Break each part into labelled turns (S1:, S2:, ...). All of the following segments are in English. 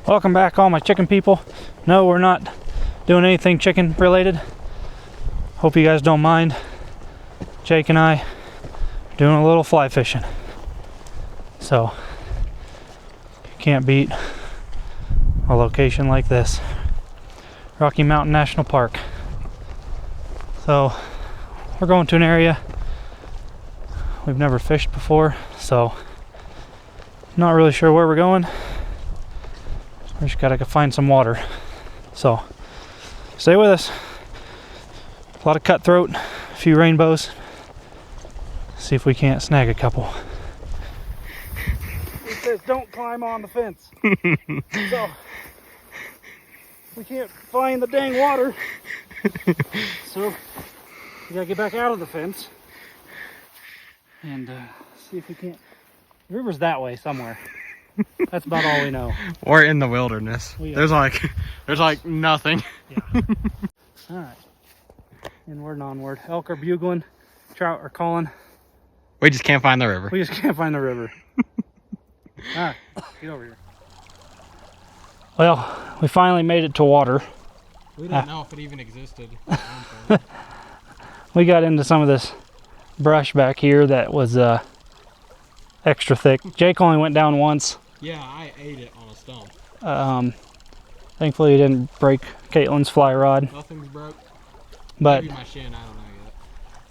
S1: Welcome back, all my chicken people. No, we're not doing anything chicken related. Hope you guys don't mind. Jake and I are doing a little fly fishing. So, you can't beat a location like this. Rocky Mountain National Park. So, we're going to an area we've never fished before, so not really sure where we're going. We just gotta go find some water. So, stay with us. A lot of cutthroat, a few rainbows. See if we can't snag a couple. It says don't climb on the fence. So, we can't find the dang water. So, we gotta get back out of the fence and see if we can't. The river's that way somewhere. That's about all we know.
S2: We're in the wilderness. There's like nothing.
S1: Yeah. All right. Inward and onward. Elk are bugling. Trout are calling.
S2: We just can't find the river.
S1: We just can't find the river. All right. Get over here. Well, we finally made it to water.
S2: We didn't know if it even existed.
S1: We got into some of this brush back here that was extra thick. Jake only went down once.
S2: Yeah, I ate it on a stump.
S1: Thankfully he didn't break Caitlin's fly rod.
S2: Nothing's broke.
S1: But
S2: maybe my shin, I don't know yet.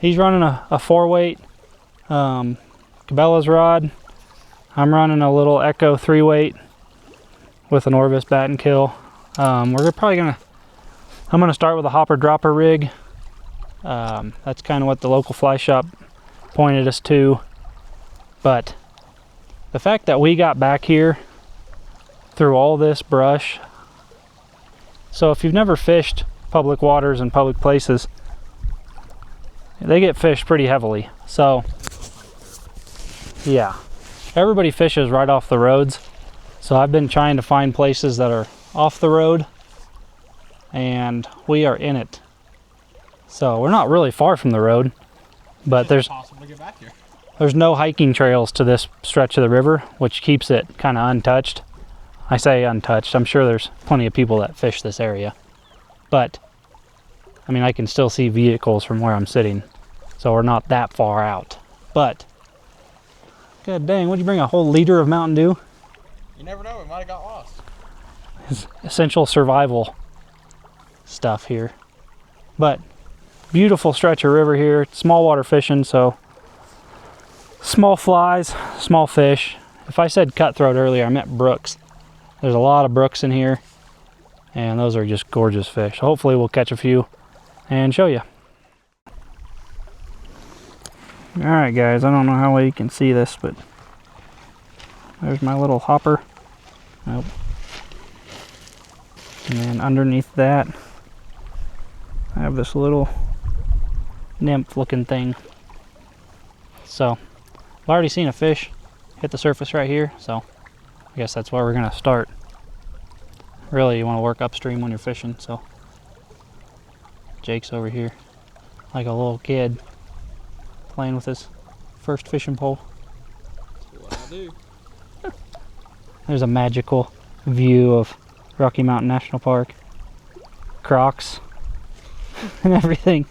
S1: He's running a 4-weight Cabela's rod. I'm running a little Echo 3-weight with an Orvis bat and kill. I'm gonna start with a hopper dropper rig. That's kind of what the local fly shop pointed us to. But the fact that we got back here through all this brush, so if you've never fished public waters and public places, they get fished pretty heavily. So yeah, everybody fishes right off the roads. So I've been trying to find places that are off the road, and we are in it. So we're not really far from the road, but there's no hiking trails to this stretch of the river, which keeps it kind of untouched. I say untouched. I'm sure there's plenty of people that fish this area, but I mean, I can still see vehicles from where I'm sitting, so we're not that far out. But god dang, what'd you bring, a whole liter of Mountain Dew?
S2: You never know, we might have got lost.
S1: It's essential survival stuff here. But beautiful stretch of river here. Small water fishing, so small flies, small fish. If I said cutthroat earlier, I meant brooks. There's a lot of brooks in here, and those are just gorgeous fish. Hopefully we'll catch a few and show you. All right, guys, I don't know how well you can see this, but there's my little hopper. Nope. And then underneath that, I have this little nymph looking thing. So I've already seen a fish hit the surface right here, so I guess that's where we're gonna start. Really, you want to work upstream when you're fishing. So Jake's over here like a little kid playing with his first fishing pole.
S2: That's what I do.
S1: There's a magical view of Rocky Mountain National Park, Crocs and everything.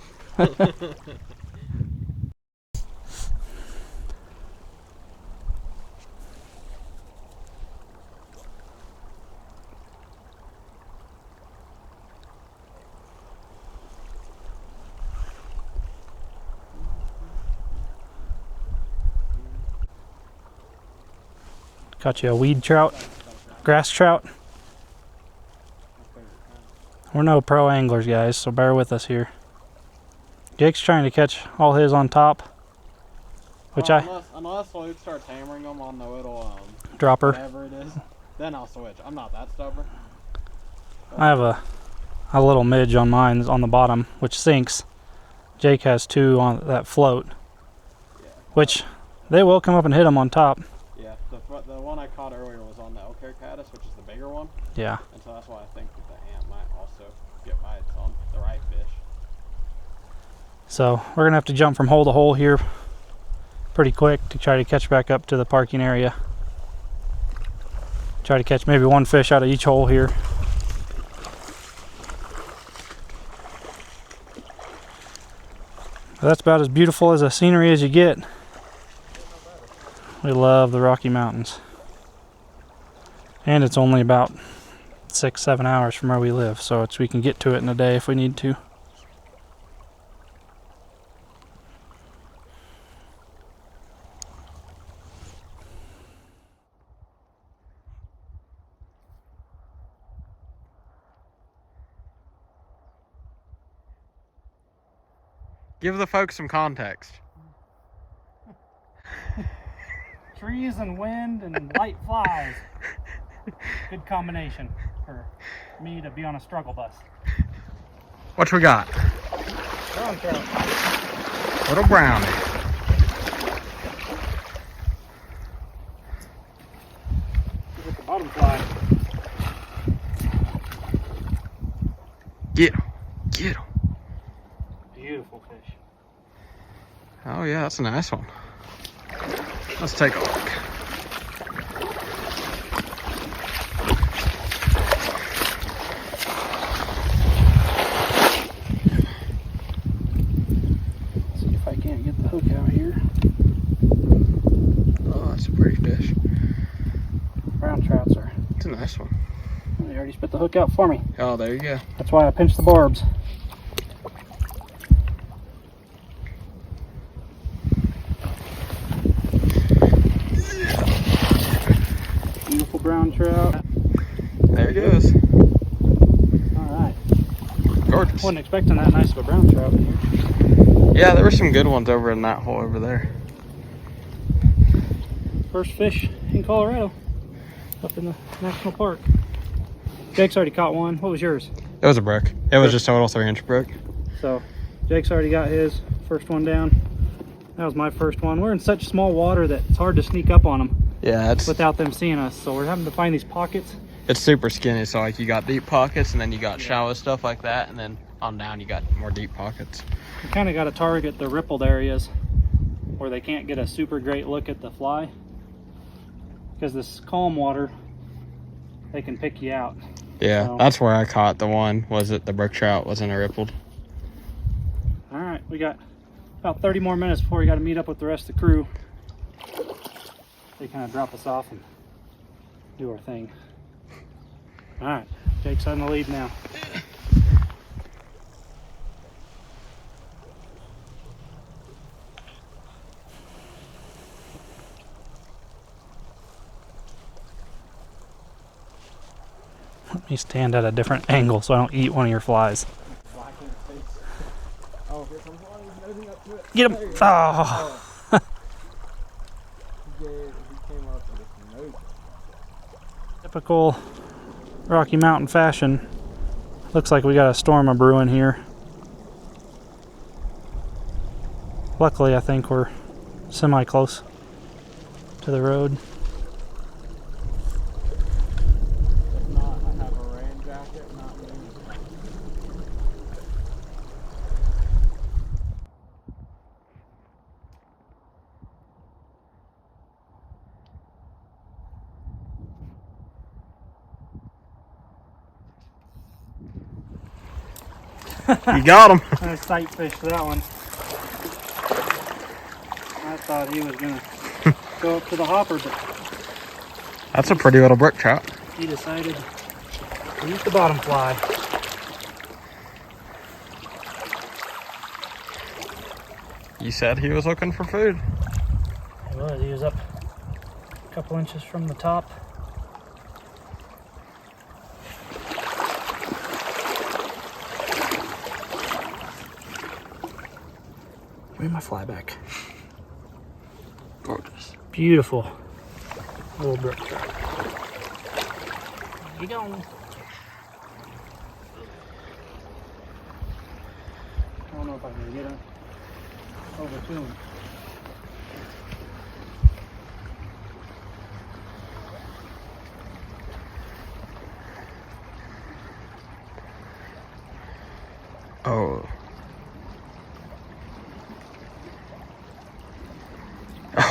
S1: Caught you a weed trout, grass trout. We're no pro anglers, guys, so bear with us here. Jake's trying to catch all his on top, which
S2: unless Luke starts hammering them on the little
S1: dropper,
S2: whatever it is, then I'll switch. I'm not that stubborn.
S1: I have a little midge on mine on the bottom, which sinks. Jake has 2 on that float, which they will come up and hit them on top.
S2: Yeah, the one I caught earlier was on the elk hair caddis, which is the bigger one.
S1: Yeah.
S2: And so that's why I think that the ant might also get bites on the right fish.
S1: So we're gonna have to jump from hole to hole here pretty quick to try to catch back up to the parking area. Try to catch maybe one fish out of each hole here. But that's about as beautiful as a scenery as you get. We love the Rocky Mountains. And it's only about 6-7 hours from where we live, so we can get to it in a day if we need to.
S2: Give the folks some context.
S1: Trees and wind and light flies. Good combination for me to be on a struggle bus.
S2: What we got?
S1: Brown trout.
S2: Little brownie.
S1: Get the bottom fly.
S2: Get him. Get him.
S1: Beautiful fish.
S2: Oh yeah, that's a nice one. Let's take a look.
S1: See if I can't get the hook out here.
S2: Oh, that's a pretty fish.
S1: Brown trouts are.
S2: It's a nice one.
S1: They already spit the hook out for me.
S2: Oh, there you go.
S1: That's why I pinched the barbs. Beautiful brown trout.
S2: There it goes.
S1: Alright.
S2: Gorgeous.
S1: Wasn't expecting that nice of a brown trout in here.
S2: Yeah, there were some good ones over in that hole over there.
S1: First fish in Colorado. Up in the national park. Jake's already caught one. What was yours?
S2: It was a brook. It was just a little 3-inch brook.
S1: So Jake's already got his first one down. That was my first one. We're in such small water that it's hard to sneak up on them.
S2: Yeah,
S1: without them seeing us, so we're having to find these pockets.
S2: It's super skinny, so like you got deep pockets and then you got shallow stuff like that, and then on down you got more deep pockets.
S1: You kind of got to target the rippled areas where they can't get a super great look at the fly, because this calm water, they can pick you out.
S2: Yeah,
S1: so
S2: that's where I caught the one. Was it the brook trout? Wasn't a rippled.
S1: All right, we got about 30 more minutes before we got to meet up with the rest of the crew. They kind of drop us off and do our thing. All right, Jake's on the lead now. Let me stand at a different angle so I don't eat one of your flies. Get him! Oh. Typical Rocky Mountain fashion. Looks like we got a storm a brewing here. Luckily, I think we're semi-close to the road.
S2: If not, I have a rain jacket, not me. You got him.
S1: Nice sight fish for that one. I thought he was gonna go up to the hopper, but
S2: That's a pretty little brook trout.
S1: he decided to use the bottom fly.
S2: You said he was looking for food.
S1: He was up a couple inches from the top. Give me my fly back.
S2: Gorgeous.
S1: Beautiful little brook trout. You going? I don't know if I can get him over to him.
S2: Oh.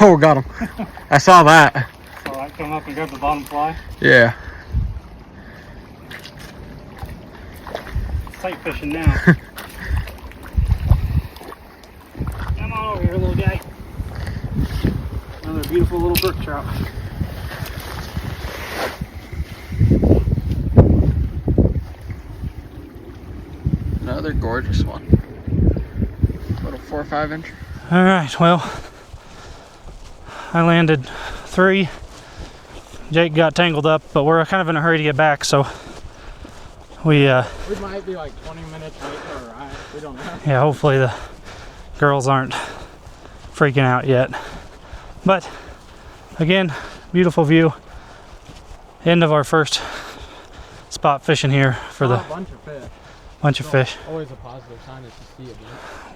S2: Oh, got him. I saw that.
S1: So I Come up and grab the bottom fly.
S2: Yeah.
S1: Sight fishing now. Come on over here, little guy. Another beautiful little brook trout.
S2: Another gorgeous one. Little 4 or 5 inch.
S1: All right, well, I landed 3. Jake got tangled up, but we're kind of in a hurry to get back, so we
S2: might be like 20 minutes late for a ride. We don't know.
S1: Yeah, hopefully the girls aren't freaking out yet. But again, beautiful view. End of our first spot fishing here for the bunch of fish.
S2: Always a positive sign is to see it.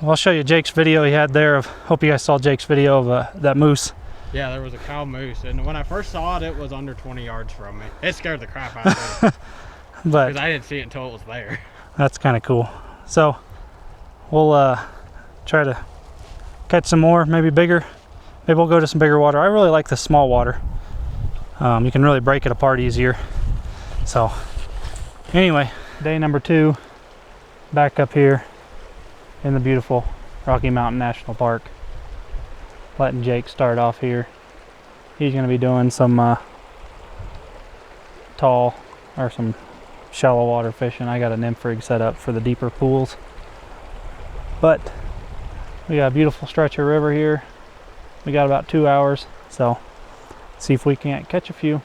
S1: Well, I'll show you Jake's video he had there of, hope you guys saw Jake's video of that moose.
S2: Yeah, there was a cow moose, and when I first saw it, it was under 20 yards from me. It scared the crap out of me.
S1: But
S2: because I didn't see it until it was there.
S1: That's kind of cool. So we'll try to catch some more, maybe bigger. Maybe we'll go to some bigger water. I really like the small water. You can really break it apart easier. So anyway, day number 2, back up here in the beautiful Rocky Mountain National Park. Letting Jake start off here. He's going to be doing some tall or some shallow water fishing. I got a nymph rig set up for the deeper pools. But we got a beautiful stretch of river here. We got about 2 hours, so see if we can't catch a few.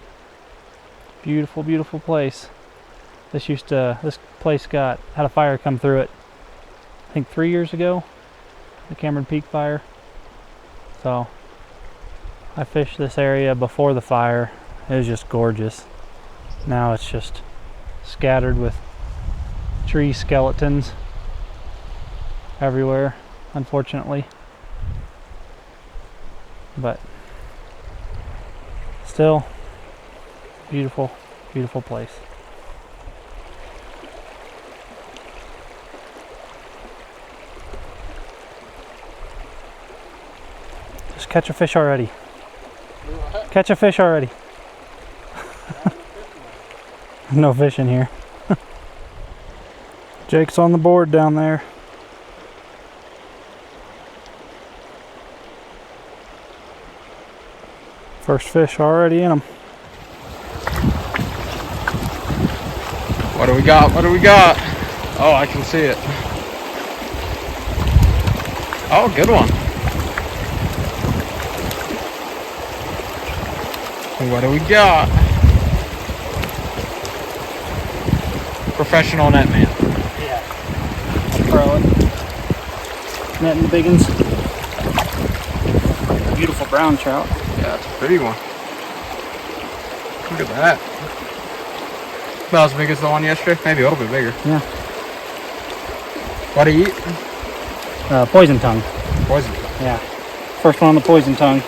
S1: Beautiful, beautiful place. This place had a fire come through it, I think 3 years ago, the Cameron Peak fire. So I fished this area before the fire. It was just gorgeous. Now it's just scattered with tree skeletons everywhere, unfortunately. But still, beautiful, beautiful place. Just catch a fish already.
S2: What?
S1: Catch a fish already. No fish in here. Jake's on the board down there. First fish already in them.
S2: What do we got? What do we got? Oh, I can see it. Oh, good one. What do we got? Professional net man.
S1: Yeah. Throw it. Netting the biggins. Beautiful brown trout.
S2: Yeah, it's a pretty one. Look at that. About as big as the one yesterday? Maybe a little bit bigger.
S1: Yeah.
S2: What do you eat?
S1: Poison tongue.
S2: Poison tongue.
S1: Yeah. First one on the poison tongue.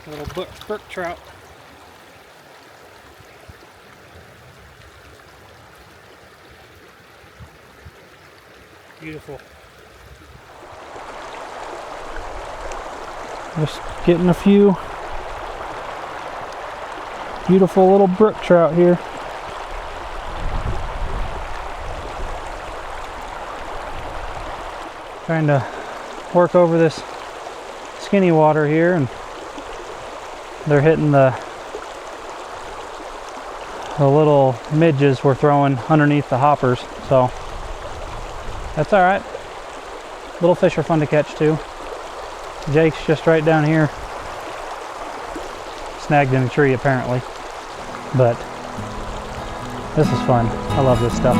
S1: Little brook trout. Beautiful. Just getting a few beautiful little brook trout here. Trying to work over this skinny water here, and they're hitting the little midges we're throwing underneath the hoppers, so that's all right. Little fish are fun to catch too. Jake's just right down here, snagged in a tree apparently, but this is fun. I love this stuff.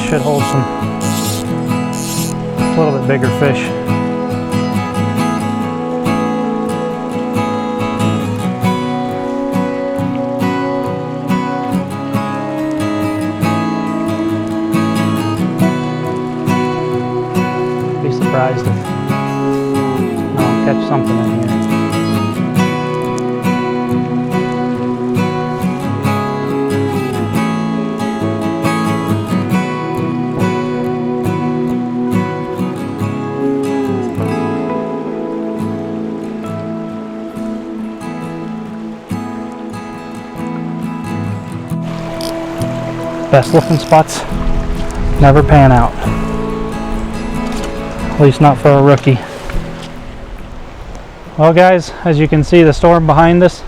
S1: should hold some a little bit bigger fish. Be surprised if I don't catch something in here. Best looking spots never pan out. At least not for a rookie. Well guys, as you can see the storm behind us,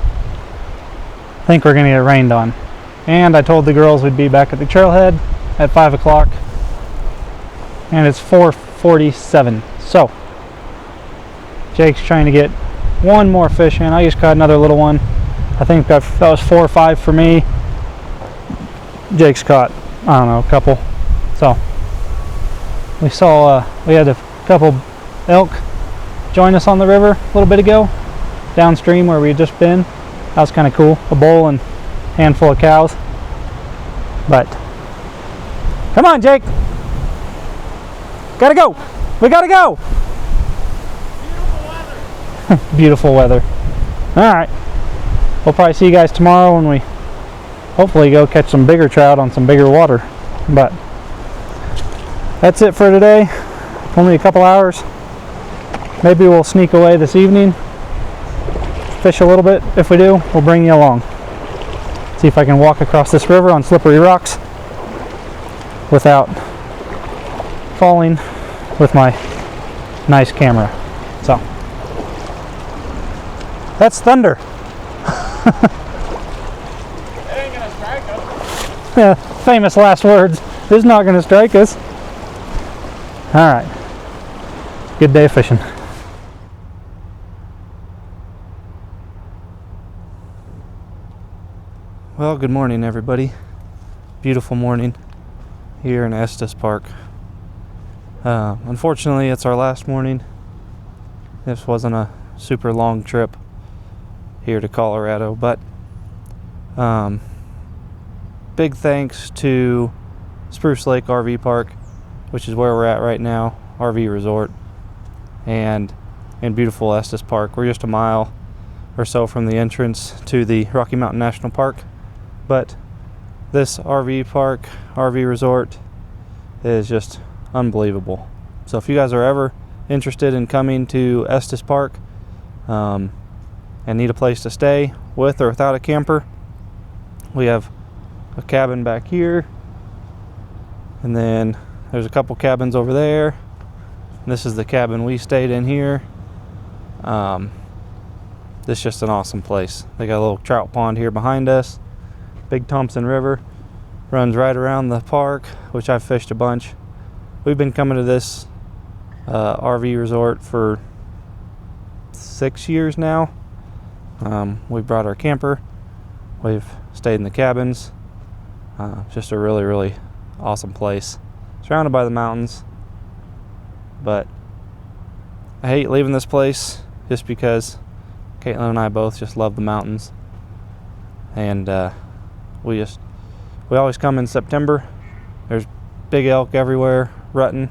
S1: I think we're gonna get rained on. And I told the girls we'd be back at the trailhead at 5 o'clock. And it's 4:47. So, Jake's trying to get one more fish in. I just caught another little one. I think that was 4 or 5 for me. Jake's caught, I don't know, a couple. So we saw we had a couple elk join us on the river a little bit ago, downstream where we had just been. That was kind of cool. A bull and a handful of cows. But come on, Jake, gotta go. We gotta go. Beautiful weather. All right, we'll probably see you guys tomorrow when we hopefully go catch some bigger trout on some bigger water. But that's it for today. Only a couple hours. Maybe we'll sneak away this evening, fish a little bit. If we do, we'll bring you along. See if I can walk across this river on slippery rocks without falling with my nice camera. So that's thunder. Yeah, famous last words. This is not going to strike us. All right. Good day fishing. Well, good morning, everybody. Beautiful morning here in Estes Park. Unfortunately, it's our last morning. This wasn't a super long trip here to Colorado, but big thanks to Spruce Lake RV Park, which is where we're at right now, RV Resort, and in beautiful Estes Park. We're just a mile or so from the entrance to the Rocky Mountain National Park, but this RV park, RV Resort, is just unbelievable. So if you guys are ever interested in coming to Estes Park and need a place to stay with or without a camper, we have a cabin back here, and then there's a couple cabins over there. This is the cabin we stayed in here. This is just an awesome place. They got a little trout pond here behind us. Big Thompson River runs right around the park, which I've fished a bunch. We've been coming to this RV resort for 6 years now. We brought our camper. We've stayed in the cabins. Just a really, really awesome place. Surrounded by the mountains. But I hate leaving this place just because Caitlin and I both just love the mountains. And we always come in September. There's big elk everywhere rutting.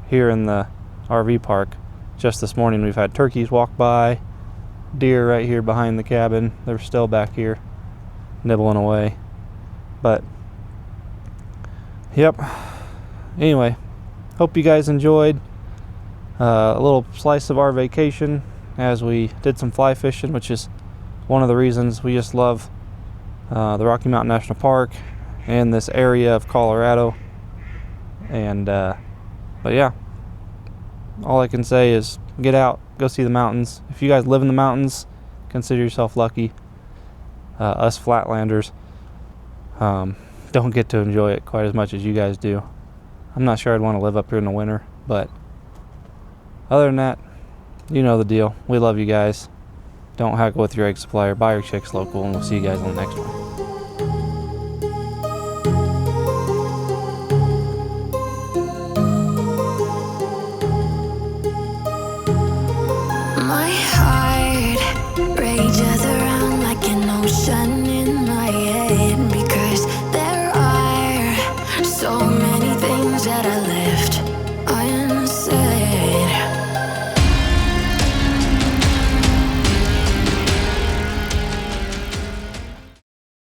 S1: Here in the RV park, just this morning we've had turkeys walk by, deer right here behind the cabin. They're still back here nibbling away. But yep, anyway, hope you guys enjoyed a little slice of our vacation as we did some fly fishing, which is one of the reasons we just love the Rocky Mountain National Park and this area of Colorado. And but yeah, all I can say is get out, go see the mountains. If you guys live in the mountains, consider yourself lucky. Us flatlanders don't get to enjoy it quite as much as you guys do. I'm not sure I'd want to live up here in the winter, but other than that, you know the deal. We love you guys. Don't haggle with your egg supplier. Buy your chicks local, and we'll see you guys on the next one.
S3: gift. I am sad.